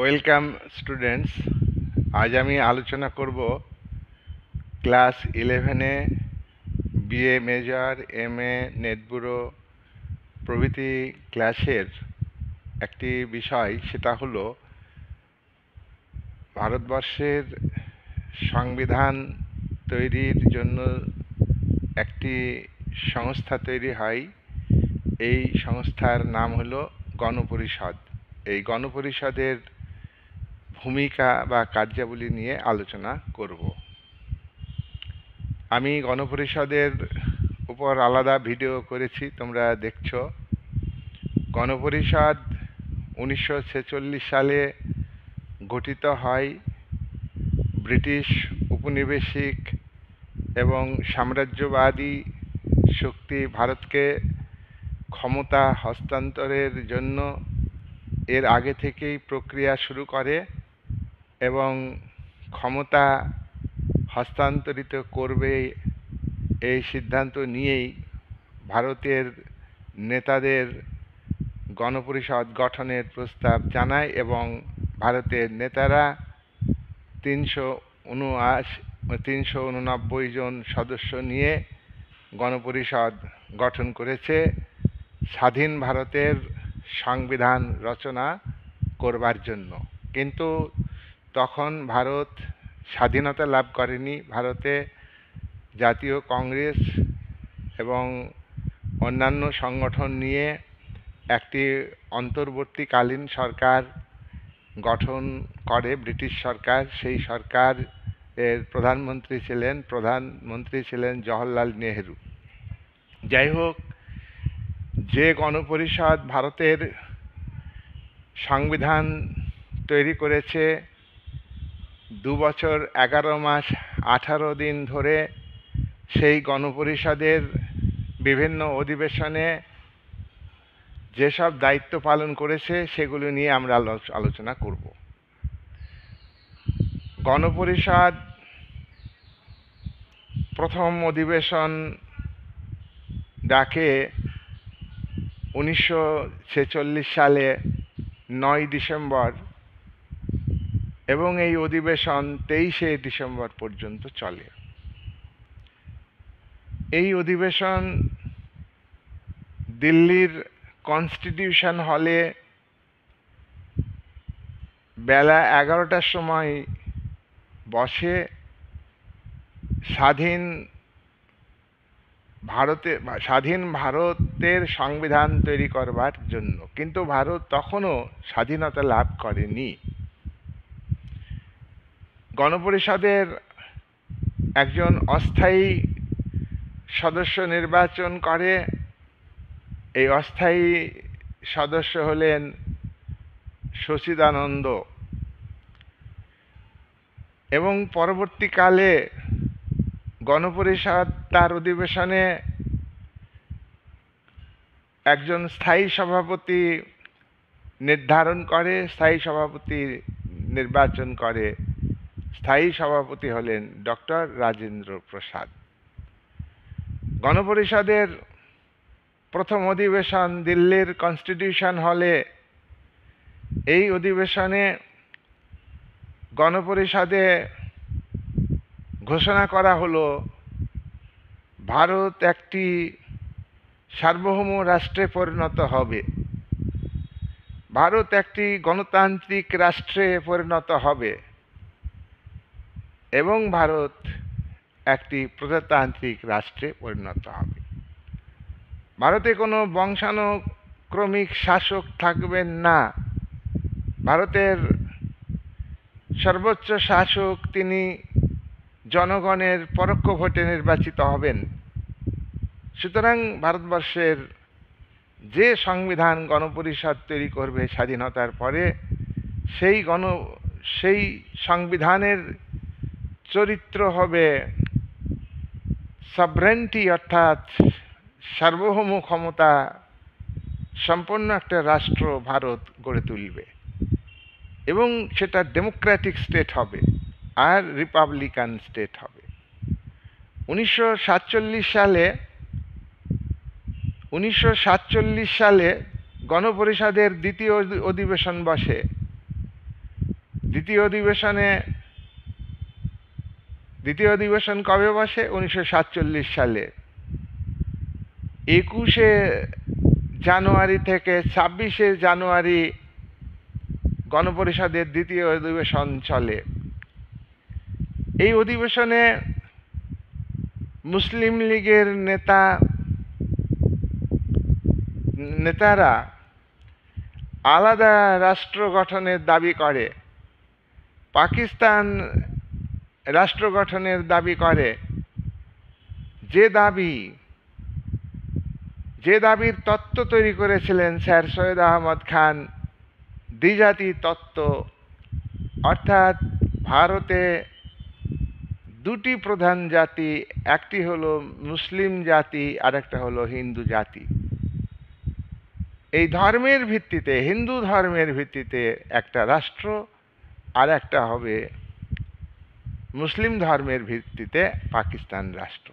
Welcome students. আজ আমি আলোচনা করব ক্লাস 11-এ বিএ মেজর, এমএ, নেট ব্যুরো প্রভৃতি ক্লাসের একটি বিষয়, সেটা হলো ভারতবর্ষের সংবিধান তৈরির জন্য একটি সংস্থা তৈরি হয়। এই সংস্থার নাম হলো গণপরিষদ। এই গণপরিষদের ভূমিকা বা কার্যাবলী নিয়ে আলোচনা করব। আমি গণপরিষদের উপর আলাদা ভিডিও করেছি, তোমরা দেখছো। গণপরিষদ 1946 সালে গঠিত হয়। ব্রিটিশ উপনিবেশিক এবং সাম্রাজ্যবাদী শক্তি ভারতকে ক্ষমতা হস্তান্তরের জন্য এর আগে থেকেই প্রক্রিয়া শুরু করে এবং ক্ষমতা হস্তান্তরিত করবে এই সিদ্ধান্ত নিয়েই ভারতের নেতাদের গণপরিষদ গঠনের প্রস্তাব জানায় এবং ভারতের নেতারা 389 জন সদস্য নিয়ে গণপরিষদ গঠন করেছে স্বাধীন ভারতের সংবিধান রচনা করবার জন্য। কিন্তু তখন ভারত স্বাধীনতা লাভ করেনি। ভারতে জাতীয় কংগ্রেস এবং অন্যান্য সংগঠন নিয়ে একটি অন্তর্বর্তীকালীন সরকার গঠন করে ব্রিটিশ সরকার। সেই সরকার এর প্রধানমন্ত্রী ছিলেন জওহরলাল নেহেরু। যাই হোক, যে গণপরিষদ ভারতের সংবিধান তৈরি করেছে, 2 বছর 11 মাস 18 দিন ধরে সেই গণপরিষদের বিভিন্ন অধিবেশনে যেসব দায়িত্ব পালন করেছে সেগুলো নিয়ে আমরা আলোচনা করব। গণপরিষদ প্রথম অধিবেশন ডাকে 1946 সালে 9 ডিসেম্বর এবং এই অধিবেশন 23শে ডিসেম্বর পর্যন্ত চলে। এই অধিবেশন দিল্লির কনস্টিটিউশন হলে বেলা 11টার সময় বসে স্বাধীন ভারতের সংবিধান তৈরি করবার জন্য। কিন্তু ভারত তখনও স্বাধীনতা লাভ করেনি। গণপরিষদের একজন অস্থায়ী সদস্য নির্বাচন করে। এই অস্থায়ী সদস্য হলেন সচিদানন্দ এবং পরবর্তীকালে গণপরিষদ তার অধিবেশনে একজন স্থায়ী সভাপতি নির্ধারণ করে, স্থায়ী সভাপতি নির্বাচন করে। স্থায়ী সভাপতি হলেন ডক্টর রাজেন্দ্র প্রসাদ। গণপরিষদের প্রথম অধিবেশন দিল্লির কনস্টিটিউশন হলে। এই অধিবেশনে গণপরিষদে ঘোষণা করা হলো ভারত একটি সার্বভৌম রাষ্ট্রে পরিণত হবে, ভারত একটি গণতান্ত্রিক রাষ্ট্রে পরিণত হবে এবং ভারত একটি প্রজাতান্ত্রিক রাষ্ট্রে পরিণত হবে। ভারতে কোনো বংশানুক্রমিক শাসক থাকবেন না। ভারতের সর্বোচ্চ শাসক তিনি জনগণের পরোক্ষ ভোটে নির্বাচিত হবেন। সুতরাং ভারতবর্ষের যে সংবিধান গণপরিষদ তৈরি করবে স্বাধীনতার পরে, সেই সংবিধানের চরিত্র হবে সভরেন্টি, অর্থাৎ সার্বভৌম ক্ষমতা সম্পন্ন একটা রাষ্ট্র ভারত গড়ে তুলবে এবং সেটা ডেমোক্রেটিক স্টেট হবে আর রিপাবলিকান স্টেট হবে। 1947 সালে গণপরিষদের দ্বিতীয় অধিবেশন বসে দ্বিতীয় অধিবেশন কবে বসে? 1947 সালে 21শে জানুয়ারি থেকে 26শে জানুয়ারি গণপরিষদের দ্বিতীয় অধিবেশন চলে। এই অধিবেশনে মুসলিম লীগের নেতারা আলাদা রাষ্ট্র গঠনের দাবি করে, পাকিস্তান রাষ্ট্র গঠনের দাবি করে। যে দাবির তত্ত্ব তৈরি করেছিলেন স্যার সৈয়দ আহমদ খান, দ্বিজাতি তত্ত্ব, অর্থাৎ ভারতে দুটি প্রধান জাতি, একটি হলো মুসলিম জাতি আর একটা হলো হিন্দু জাতি। এই ধর্মের ভিত্তিতে, হিন্দু ধর্মের ভিত্তিতে একটা রাষ্ট্র, আর একটা হবে মুসলিম ধর্মের ভিত্তিতে পাকিস্তান রাষ্ট্র।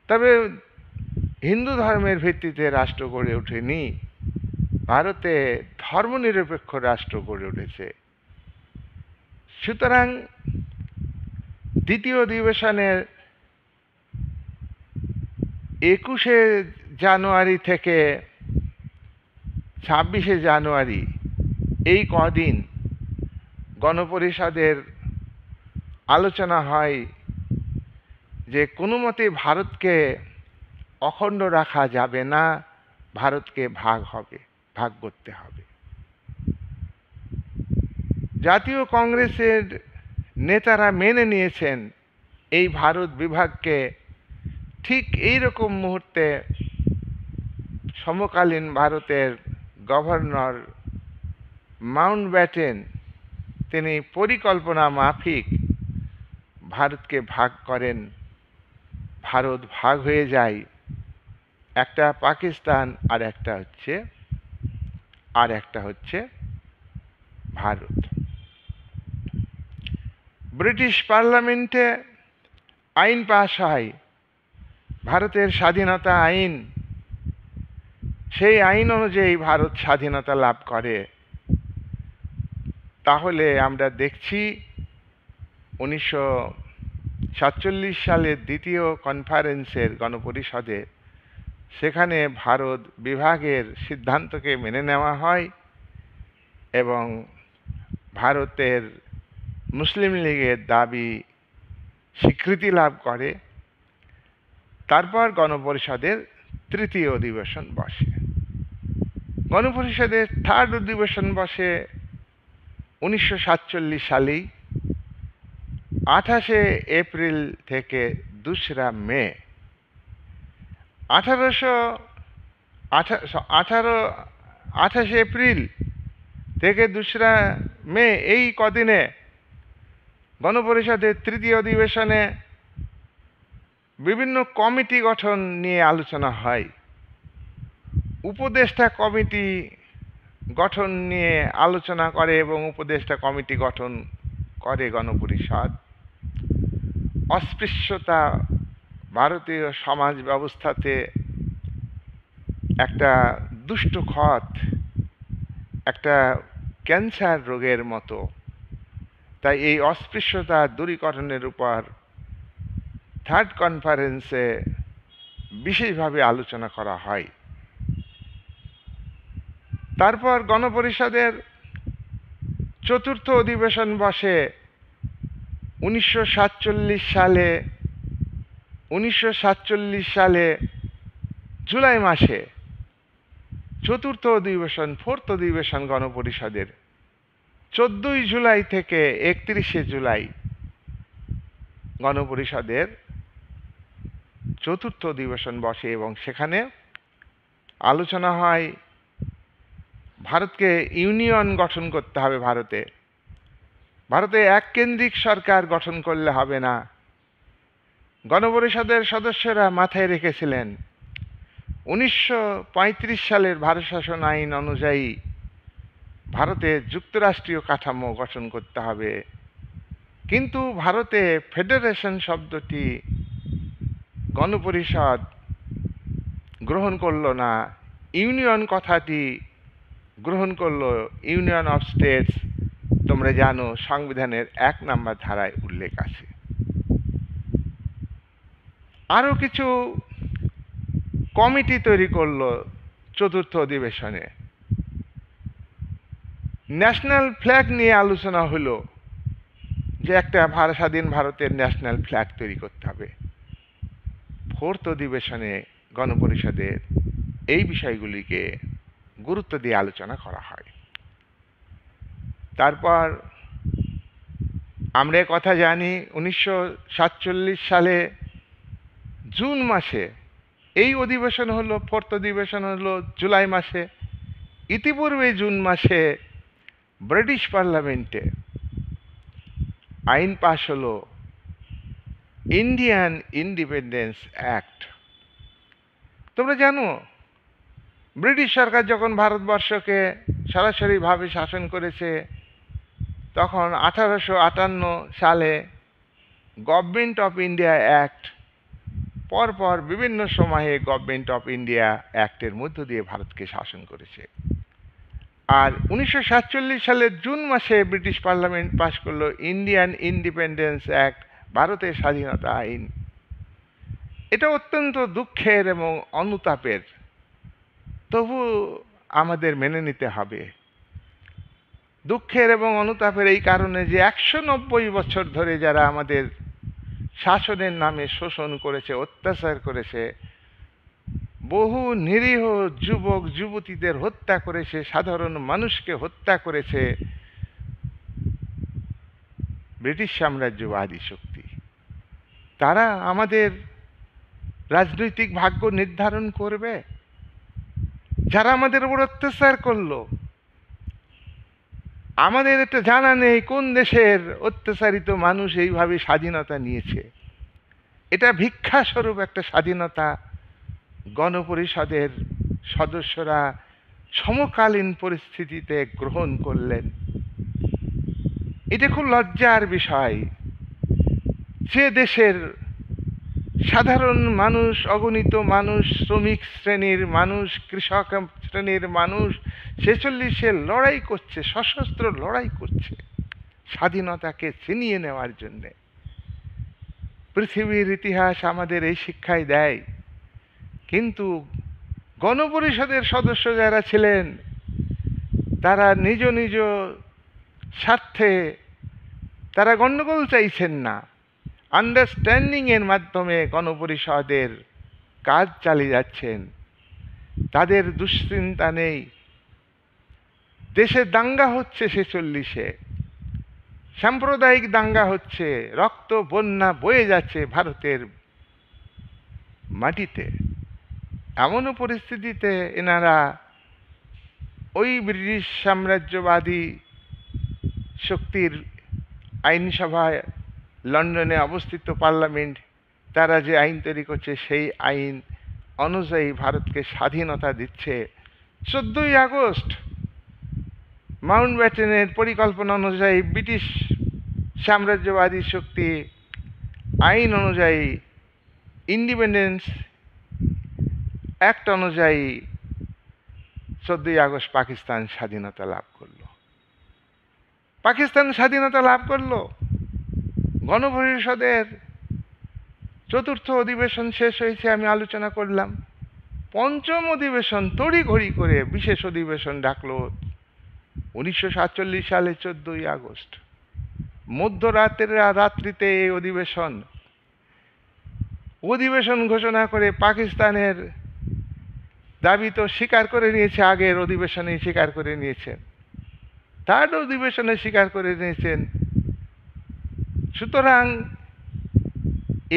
তবে হিন্দু ধর্মের ভিত্তিতে রাষ্ট্র গড়ে ওঠেনি, ভারতে ধর্মনিরপেক্ষ রাষ্ট্র গড়ে উঠেছে। সুতরাং দ্বিতীয় অধিবেশনের 21শে জানুয়ারি থেকে 26শে জানুয়ারি এই কদিন গণপরিষদের আলোচনা হয় যে কোনো মতে ভারতকে অখণ্ড রাখা যাবে না, ভারতকে ভাগ করতে হবে। জাতীয় কংগ্রেসের নেতারা মেনে নিয়েছেন এই ভারত বিভাগকে। ঠিক এই রকম মুহূর্তে সমকালীন ভারতের গভর্নর মাউন্টব্যাটেন তিনি পরিকল্পনা মাফিক ভারতকে ভাগ করেন। ভারত ভাগ হয়ে যায়, একটা পাকিস্তান আর একটা হচ্ছে ভারত। ব্রিটিশ পার্লামেন্টে আইন পাস হয়, ভারতের স্বাধীনতা আইন। সেই আইন অনুযায়ী ভারত স্বাধীনতা লাভ করে। তাহলে আমরা দেখছি 1947 সালের দ্বিতীয় কনফারেন্সের গণপরিষদে সেখানে ভারত বিভাগের সিদ্ধান্তকে মেনে নেওয়া হয় এবং ভারতের মুসলিম লীগের দাবি স্বীকৃতি লাভ করে। তারপর গণপরিষদের তৃতীয় অধিবেশন বসে। গণপরিষদের থার্ড অধিবেশন বসে 1947 সালেই 28শে এপ্রিল থেকে 2রা মে। 28শে এপ্রিল থেকে 2রা মে এই কদিনে গণপরিষদের তৃতীয় অধিবেশনে বিভিন্ন কমিটি গঠন নিয়ে আলোচনা হয়। উপদেষ্টা কমিটি গঠন নিয়ে আলোচনা করে এবং উপদেষ্টা কমিটি গঠন করে গণপরিষদ। অস্পৃশ্যতা ভারতীয় সমাজ ব্যবস্থাতে একটা দুষ্ট ক্ষত, একটা ক্যান্সার রোগের মতো। তাই এই অস্পৃশ্যতা দূরীকরণের উপর থার্ড কনফারেন্সে বিশেষভাবে আলোচনা করা হয়। তারপর গণপরিষদের চতুর্থ অধিবেশন বসে 1947 সালে জুলাই মাসে। চতুর্থ অধিবেশন, ফোর্থ অধিবেশন গণপরিষদের 14ই জুলাই থেকে 31শে জুলাই গণপরিষদের চতুর্থ অধিবেশন বসে এবং সেখানে আলোচনা হয় ভারতকে ইউনিয়ন গঠন করতে হবে। ভারতে এককেন্দ্রিক সরকার গঠন করলে হবে না। গণপরিষদের সদস্যরা মাথায় রেখেছিলেন 1935 সালের ভারত শাসন আইন অনুযায়ী ভারতে যুক্তরাষ্ট্রীয় কাঠামো গঠন করতে হবে। কিন্তু ভারতে ফেডারেশন শব্দটি গণপরিষদ গ্রহণ করল না, ইউনিয়ন কথাটি গ্রহণ করল, ইউনিয়ন অফ স্টেটস। তোমরা জানো সংবিধানের 1 নম্বর ধারায় উল্লেখ আছে। আরো কিছু কমিটি তৈরি করলো চতুর্থ অধিবেশনে। ন্যাশনাল ফ্ল্যাগ নিয়ে আলোচনা হলো যে একটা স্বাধীন ভারতের ন্যাশনাল ফ্ল্যাগ তৈরি করতে হবে। ফোর্থ অধিবেশনে গণপরিষদের এই বিষয়গুলিকে গুরুত্ব দিয়ে আলোচনা করা হয়। তারপর আমরা কথা জানি 1947 সালে জুন মাসে এই অধিবেশন হলো, ফোর্থ অধিবেশন হলো জুলাই মাসে। ইতিপূর্বে জুন মাসে ব্রিটিশ পার্লামেন্টে আইন পাশ হলো ইন্ডিয়ান ইন্ডিপেন্ডেন্স অ্যাক্ট। তোমরা জানো ব্রিটিশ সরকার যখন ভারতবর্ষকে সরাসরিভাবে শাসন করেছে তখন 1858 সালে গভর্নমেন্ট অফ ইন্ডিয়া অ্যাক্ট, পরপর বিভিন্ন সময়ে গভর্নমেন্ট অফ ইন্ডিয়া অ্যাক্টের মধ্য দিয়ে ভারতকে শাসন করেছে। আর 1947 সালের জুন মাসে ব্রিটিশ পার্লামেন্ট পাশ করলো ইন্ডিয়ান ইন্ডিপেন্ডেন্স অ্যাক্ট, ভারতের স্বাধীনতা আইন। এটা অত্যন্ত দুঃখের এবং অনুতাপের, তবু আমাদের মেনে নিতে হবে। দুঃখের এবং অনুতাপের এই কারণে যে 190 বছর ধরে যারা আমাদের শাসনের নামে শোষণ করেছে, অত্যাচার করেছে, বহু নিরীহ যুবক যুবতীদের হত্যা করেছে, সাধারণ মানুষকে হত্যা করেছে ব্রিটিশ সাম্রাজ্যবাদী শক্তি। তারা আমাদের রাজনৈতিক ভাগ্য নির্ধারণ করবে? যারা আমাদের উপর অত্যাচার করলো, আমাদের এটা জানা নেই কোন দেশের অত্যাচারিত মানুষ এইভাবে স্বাধীনতা নিয়েছে। এটা ভিক্ষাস্বরূপ একটা স্বাধীনতা গণপরিষদের সদস্যরা সমকালীন পরিস্থিতিতে গ্রহণ করলেন। এটা খুব লজ্জার বিষয় যে দেশের সাধারণ মানুষ, অগণিত মানুষ, শ্রমিক শ্রেণীর মানুষ, কৃষক শ্রেণীর মানুষ 46-এ লড়াই করছে, সশস্ত্র লড়াই করছে স্বাধীনতাকে ছিনিয়ে নেওয়ার জন্যে। পৃথিবীর ইতিহাস আমাদের এই শিক্ষাই দেয়। কিন্তু গণপরিষদের সদস্য যারা ছিলেন তারা নিজ নিজ স্বার্থে তারা গণ্ডগোল চাইছেন না, আন্ডারস্ট্যান্ডিং এর মাধ্যমে গণপরিষদের কাজ চালিয়ে যাচ্ছেন। তাদের দুশ্চিন্তা নেই। দেশে দাঙ্গা হচ্ছে 46-এ, সাম্প্রদায়িক দাঙ্গা হচ্ছে, রক্ত বন্যা বয়ে যাচ্ছে ভারতের মাটিতে। এমনও পরিস্থিতিতে এনারা ওই ব্রিটিশ সাম্রাজ্যবাদী শক্তির আইনসভায়, লন্ডনে অবস্থিত পার্লামেন্ট, তারা যে আইন তৈরি করছে সেই আইন অনুযায়ী ভারতকে স্বাধীনতা দিচ্ছে। 14ই আগস্ট মাউন্টব্যাটেনের পরিকল্পনা অনুযায়ী ব্রিটিশ সাম্রাজ্যবাদী শক্তি আইন অনুযায়ী, ইন্ডিপেন্ডেন্স অ্যাক্ট অনুযায়ী 14ই আগস্ট পাকিস্তান স্বাধীনতা লাভ করলো। পাকিস্তান স্বাধীনতা লাভ করলো। গণপরিষদের চতুর্থ অধিবেশন শেষ হয়েছে, আমি আলোচনা করলাম। পঞ্চম অধিবেশন তড়িঘড়ি করে বিশেষ অধিবেশন ডাকলো 1947 সালে 14ই আগস্ট। রাত্রিতে এই অধিবেশন ঘোষণা করে পাকিস্তানের দাবি তো স্বীকার করে নিয়েছে, আগের অধিবেশনে স্বীকার করে নিয়েছেন, থার্ড অধিবেশনে স্বীকার করে নিয়েছেন। সুতরাং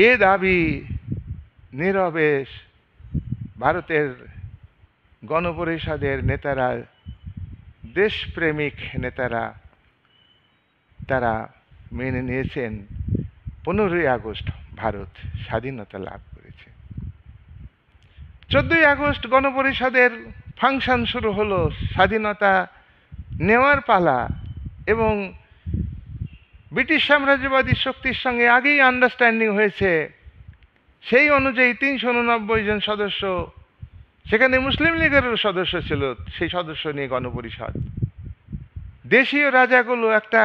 এ দাবি নীরবে ভারতের গণপরিষদের নেতারা, দেশপ্রেমিক নেতারা, তারা মেনে নিয়েছেন। 15ই আগস্ট ভারত স্বাধীনতা লাভ করেছে। 14ই আগস্ট গণপরিষদের ফাংশন শুরু হলো, স্বাধীনতা নেওয়ার পালা। এবং ব্রিটিশ সাম্রাজ্যবাদী শক্তির সঙ্গে আগেই আন্ডারস্ট্যান্ডিং হয়েছে, সেই অনুযায়ী 389 জন সদস্য, সেখানে মুসলিম লীগেরও সদস্য ছিল, সেই সদস্য নিয়ে গণপরিষদ। দেশীয় রাজাগুলো একটা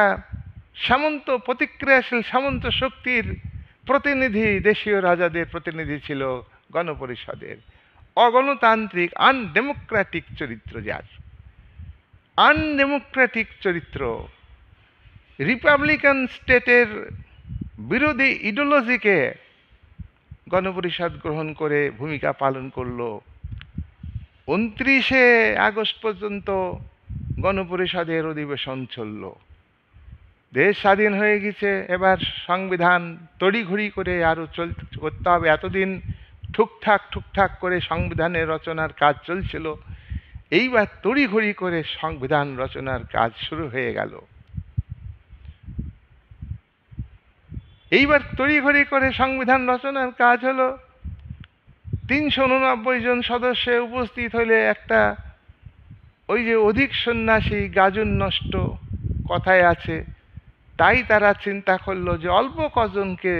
প্রতিক্রিয়াশীল সামন্ত শক্তির প্রতিনিধি, দেশীয় রাজাদের প্রতিনিধি ছিল গণপরিষদের। অগণতান্ত্রিক আনডেমোক্রেটিক চরিত্র, যার আনডেমোক্রেটিক চরিত্র, রিপাবলিকান স্টেটের বিরোধী ইডিওলজিকে গণপরিষদ গ্রহণ করে ভূমিকা পালন করল। 29শে আগস্ট পর্যন্ত গণপরিষদের অধিবেশন চলল। দেশ স্বাধীন হয়ে গেছে, এবার সংবিধান তড়িঘড়ি করে আরও করতে হবে। এতদিন ঠুকঠাক করে সংবিধানের রচনার কাজ চলছিল, এইবার তড়িঘড়ি করে সংবিধান রচনার কাজ শুরু হয়ে গেল। এইবার তড়িঘড়ি করে সংবিধান রচনার কাজ হলো। 389 জন সদস্য উপস্থিত হলে একটা, ওই যে অধিক সন্ন্যাসী গাজন নষ্ট কথায় আছে, তাই তারা চিন্তা করলো যে অল্প কজনকে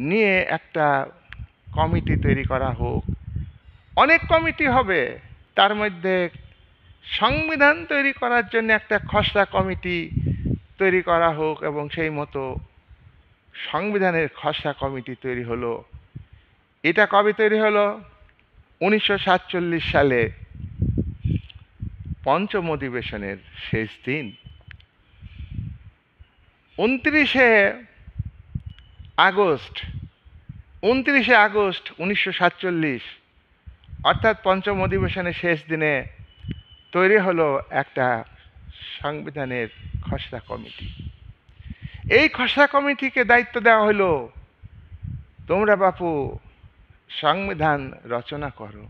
নিয়ে একটা কমিটি তৈরি করা হোক। অনেক কমিটি হবে, তার মধ্যে সংবিধান তৈরি করার জন্য একটা খসড়া কমিটি তৈরি করা হোক, এবং সেই মতো সংবিধানের খসড়া কমিটি তৈরি হলো। এটা কবে তৈরি হলো? 1947 সালে পঞ্চম অধিবেশনের শেষ দিন। 29শে আগস্ট 1947, অর্থাৎ পঞ্চম অধিবেশনের শেষ দিনে তৈরি হলো একটা সংবিধানের খসড়া কমিটি। এই খসড়া কমিটিকে দায়িত্ব দেওয়া হলো, তোমরা বাপু সংবিধান রচনা করো।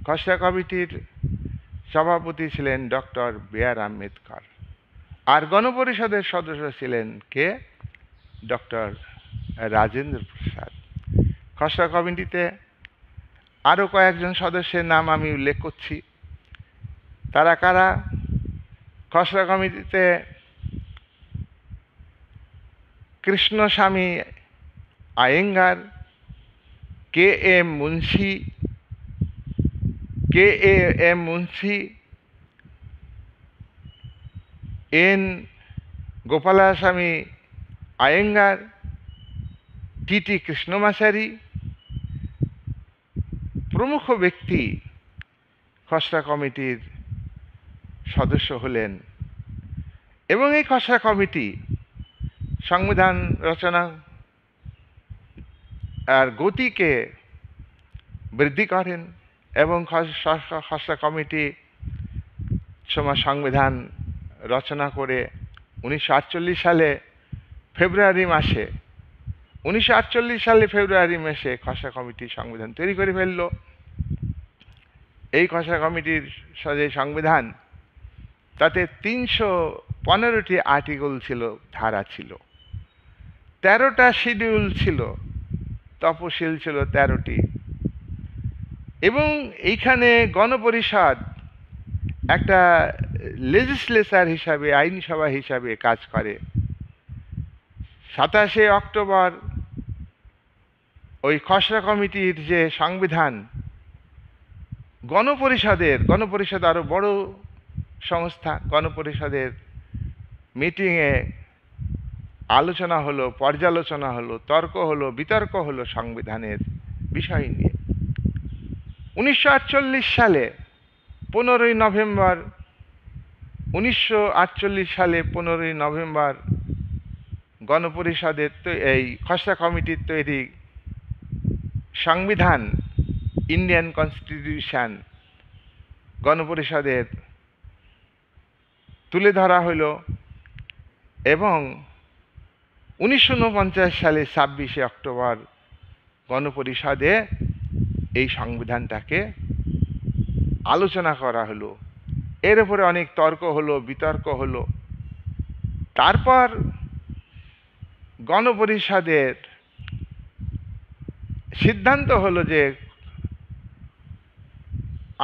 খসড়া কমিটির সভাপতি ছিলেন ডক্টর বি.আর. আম্বেদকর, আর গণপরিষদের সদস্য ছিলেন কে? ডক্টর রাজেন্দ্র প্রসাদ। খসড়া কমিটিতে আরও কয়েকজন সদস্যের নাম আমি উল্লেখ করছি। তারা কারা? খসড়া কমিটিতে Krishnaswami Iyengar, KM. Munshi, N. Gopalaswami Iyengar, TT. Krishnamachari প্রমুখ ব্যক্তি খসড়া কমিটির সদস্য হলেন। এবং এই খসড়া কমিটি সংবিধান রচনা আর গতিকে বৃদ্ধি করেন, এবং খসড়া কমিটি সংবিধান রচনা করে 1948 সালে ফেব্রুয়ারি মাসে খসড়া কমিটি সংবিধান তৈরি করে ফেলল। এই খসড়া কমিটির যে সংবিধান, তাতে 315টি আর্টিকেল ছিল, ধারা ছিল, 13টা শিডিউল ছিল, তফসিল ছিল 13টি। এবং এইখানে গণপরিষদ একটা লেজিসলেচার হিসাবে, আইনসভা হিসাবে কাজ করে। 27শে অক্টোবর ওই খসড়া কমিটির যে সংবিধান, গণপরিষদ আরো বড় সংস্থা, গণপরিষদের মিটিংয়ে আলোচনা হলো, পর্যালোচনা হলো, তর্ক হলো, বিতর্ক হলো সংবিধানের বিষয় নিয়ে। 1948 সালে 15ই নভেম্বর গণপরিষদের এই খসড়া কমিটির তৈরি সংবিধান, ইন্ডিয়ান কনস্টিটিউশন, গণপরিষদের তুলে ধরা হলো। এবং 1949 সালে 26শে অক্টোবর গণপরিষদে এই সংবিধানটাকে আলোচনা করা হলো। এর উপরে অনেক তর্ক হলো, বিতর্ক হলো। তারপর গণপরিষদের সিদ্ধান্ত হলো যে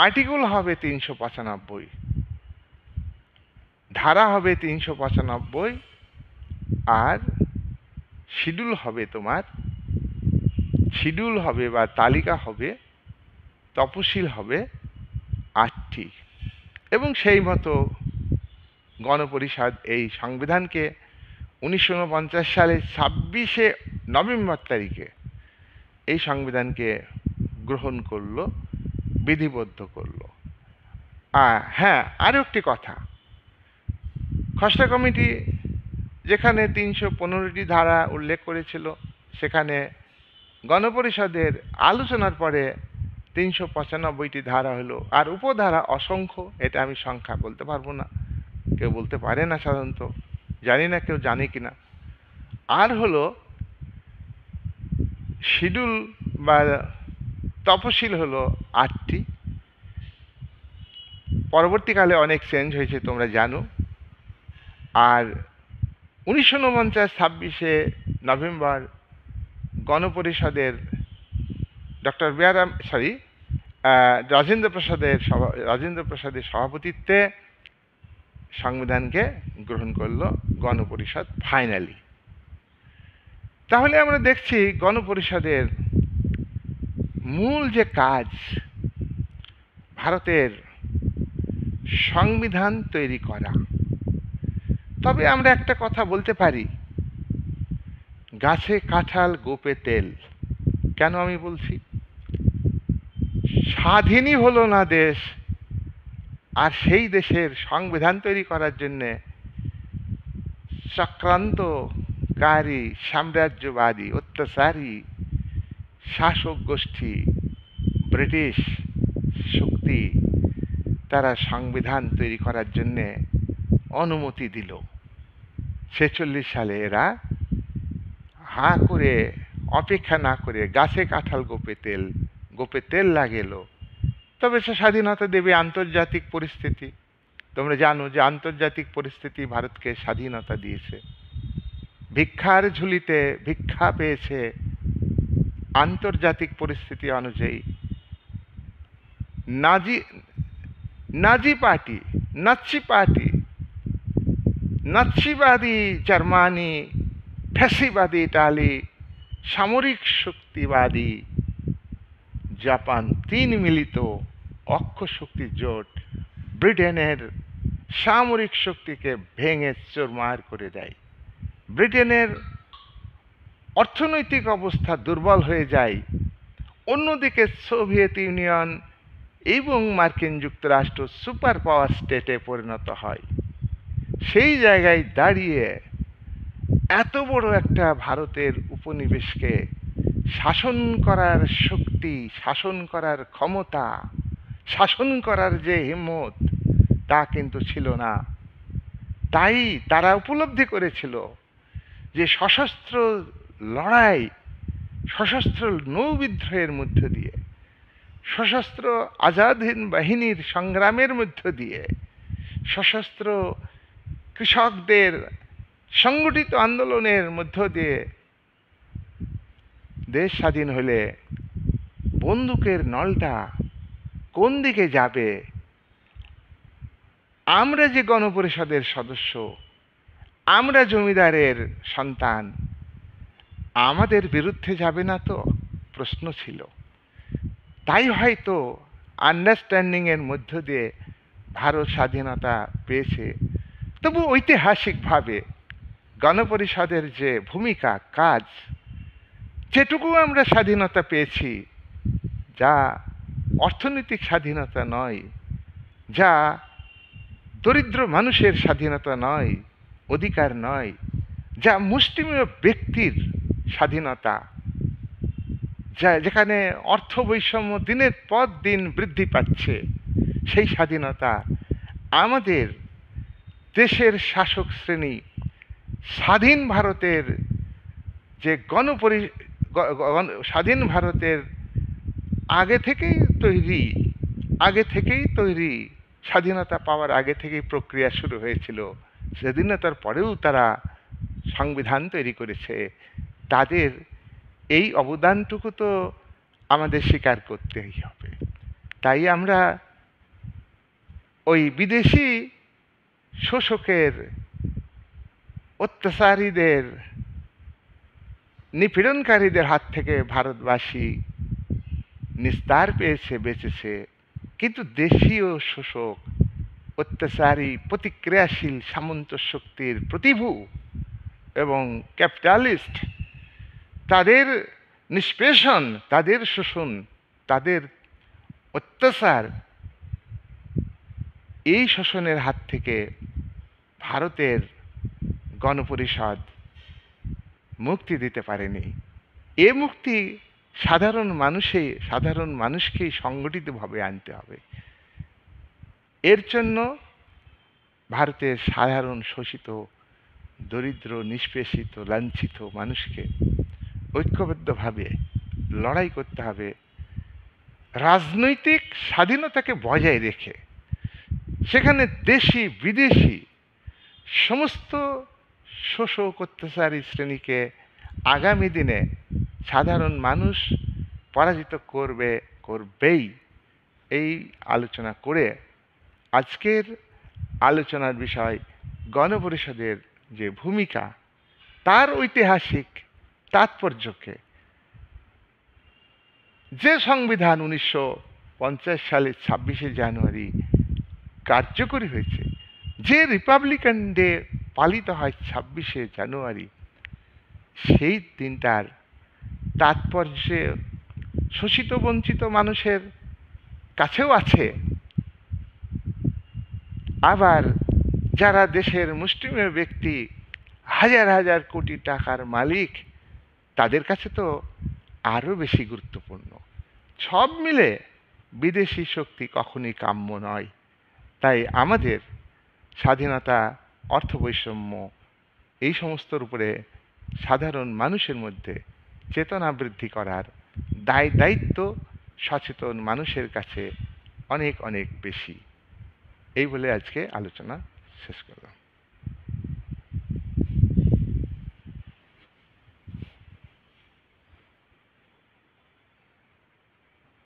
আর্টিকেল হবে 395, ধারা হবে 395, আর শিডিউল হবে বা তালিকা হবে, তফসিল হবে 8টি। এবং সেই মতো গণপরিষদ এই সংবিধানকে 1949 সালে 26শে নভেম্বর তারিখে এই সংবিধানকে গ্রহণ করলো, বিধিবদ্ধ করলো। হ্যাঁ, আরও একটি কথা, খসড়া কমিটি যেখানে 315টি ধারা উল্লেখ করেছিল, সেখানে গণপরিষদের আলোচনার পরে 395টি ধারা হলো, আর উপধারা অসংখ্য। এটা আমি সংখ্যা বলতে পারবো না, কেউ বলতে পারে না সাধারণত, জানি না কেউ জানে কিনা। আর হলো শিডিউল বা তফসিল হলো 8টি। পরবর্তীকালে অনেক চেঞ্জ হয়েছে তোমরা জানো। আর 1949 26শে নভেম্বর গণপরিষদের রাজেন্দ্র প্রসাদের সভাপতিত্বে সংবিধানকে গ্রহণ করলো গণপরিষদ ফাইনালি। তাহলে আমরা দেখছি গণপরিষদের মূল যে কাজ, ভারতের সংবিধান তৈরি করা। তবে আমরা একটা কথা বলতে পারি, গাছে কাঁঠাল গোপে তেল। কেন আমি বলছি? স্বাধীনই হলো না দেশ, আর সেই দেশের সংবিধান তৈরি করার জন্যে চক্রান্তকারী, সাম্রাজ্যবাদী, অত্যাচারী শাসক গোষ্ঠী, ব্রিটিশ শক্তি, তারা সংবিধান তৈরি করার জন্যে অনুমতি দিল। 46 সালে এরা হাঁ করে, অপেক্ষা না করে, গাছে কাঁঠাল গোপে তেল লাগেল। তবে সে স্বাধীনতা দেবে আন্তর্জাতিক পরিস্থিতি। তোমরা জানো যে আন্তর্জাতিক পরিস্থিতি ভারতকে স্বাধীনতা দিয়েছে। ভিক্ষার ঝুলিতে ভিক্ষা পেয়েছে আন্তর্জাতিক পরিস্থিতি অনুযায়ী। নাজি পার্টি, নাৎসিবাদী জার্মানি, ফ্যাসিবাদী ইটালি, সামরিক শক্তিবাদী জাপান, 3 মিলিত অক্ষ শক্তির জোট ব্রিটেনের সামরিক শক্তিকে ভেঙে চুরমার করে দেয়। ব্রিটেনের অর্থনৈতিক অবস্থা দুর্বল হয়ে যায়। অন্যদিকে সোভিয়েত ইউনিয়ন এবং মার্কিন যুক্তরাষ্ট্র সুপার পাওয়ার স্টেটে পরিণত হয়। সেই জায়গায় দাঁড়িয়ে এত বড় একটা ভারতের উপনিবেশকে শাসন করার শক্তি, শাসন করার ক্ষমতা, শাসন করার যে হিম্মত, তা কিন্তু ছিল না। তাই তারা উপলব্ধি করেছিল যে সশস্ত্র লড়াই, সশস্ত্র নৌবিদ্রোহের মধ্য দিয়ে, সশস্ত্র আজাদ হিন্দ বাহিনীর সংগ্রামের মধ্য দিয়ে, সশস্ত্র কৃষকদের সংগঠিত আন্দোলনের মধ্য দিয়ে দেশ স্বাধীন হলে বন্দুকের নলটা কোন দিকে যাবে? আমরা যে গণপরিষদের সদস্য, আমরা জমিদারের সন্তান, আমাদের বিরুদ্ধে যাবে না তো? প্রশ্ন ছিল। তাই হয়তো আন্ডারস্ট্যান্ডিংয়ের মধ্য দিয়ে ভারত স্বাধীনতা পেয়েছে। তবু ঐতিহাসিকভাবে গণপরিষদের যে ভূমিকা, কাজ, যেটুকু আমরা স্বাধীনতা পেয়েছি, যা অর্থনৈতিক স্বাধীনতা নয়, যা দরিদ্র মানুষের স্বাধীনতা নয়, অধিকার নয়, যা মুষ্টিমেয় ব্যক্তির স্বাধীনতা, যা যেখানে অর্থ বৈষম্য দিনের পর দিন বৃদ্ধি পাচ্ছে, সেই স্বাধীনতা আমাদের দেশের শাসক শ্রেণী স্বাধীন ভারতের যে স্বাধীন ভারতের আগে থেকেই তৈরি, স্বাধীনতা পাওয়ার আগে থেকেই প্রক্রিয়া শুরু হয়েছিল। স্বাধীনতার পরেও তারা সংবিধান তৈরি করেছে। তাদের এই অবদানটুকু তো আমাদের স্বীকার করতেই হবে। তাই আমরা ওই বিদেশি শোষকের, অত্যাচারীদের, নিপীড়নকারীদের হাত থেকে ভারতবাসী নিস্তার পেয়েছে, বেঁচেছে। কিন্তু দেশীয় শোষক অত্যাচারী প্রতিক্রিয়াশীল সামন্ত শক্তির প্রতিভূ এবং ক্যাপিটালিস্ট, তাদের নিষ্পেষণ, তাদের শোষণ, তাদের অত্যাচার, এই শোষণের হাত থেকে ভারতের গণপরিষদ মুক্তি দিতে পারেনি। এ মুক্তি সাধারণ মানুষকেই সংগঠিতভাবে আনতে হবে। এর জন্য ভারতের সাধারণ শোষিত, দরিদ্র, নিষ্পেষিত, লাঞ্ছিত মানুষকে ঐক্যবদ্ধভাবে লড়াই করতে হবে, রাজনৈতিক স্বাধীনতাকে বজায় রেখে। সেখানে দেশি বিদেশি সমস্ত শোষক অত্যাচারী শ্রেণীকে আগামী দিনে সাধারণ মানুষ পরাজিত করবেই, এই আলোচনা করে আজকের আলোচনার বিষয় গণপরিষদের যে ভূমিকা, তার ঐতিহাসিক তাৎপর্যকে, যে সংবিধান 1950 সালের 26শে জানুয়ারি কার্যকরী হয়েছে, যে রিপাবলিকান ডে পালিত হয় 26শে জানুয়ারি, সেই দিনটার তাৎপর্য শোষিত বঞ্চিত মানুষের কাছেও আছে, আবার যারা দেশের মুষ্টিমেয় ব্যক্তি, হাজার হাজার কোটি টাকার মালিক, তাদের কাছে তো আরও বেশি গুরুত্বপূর্ণ। সব মিলে বিদেশি শক্তি কখনই কাম্য নয়। তাই আমাদের স্বাধীনতা, অর্থ বৈষম্য, এই সমস্তর উপরে সাধারণ মানুষের মধ্যে চেতনা বৃদ্ধি করার দায়িত্ব সচেতন মানুষের কাছে অনেক অনেক বেশি। এই বলে আজকে আলোচনা শেষ করলাম।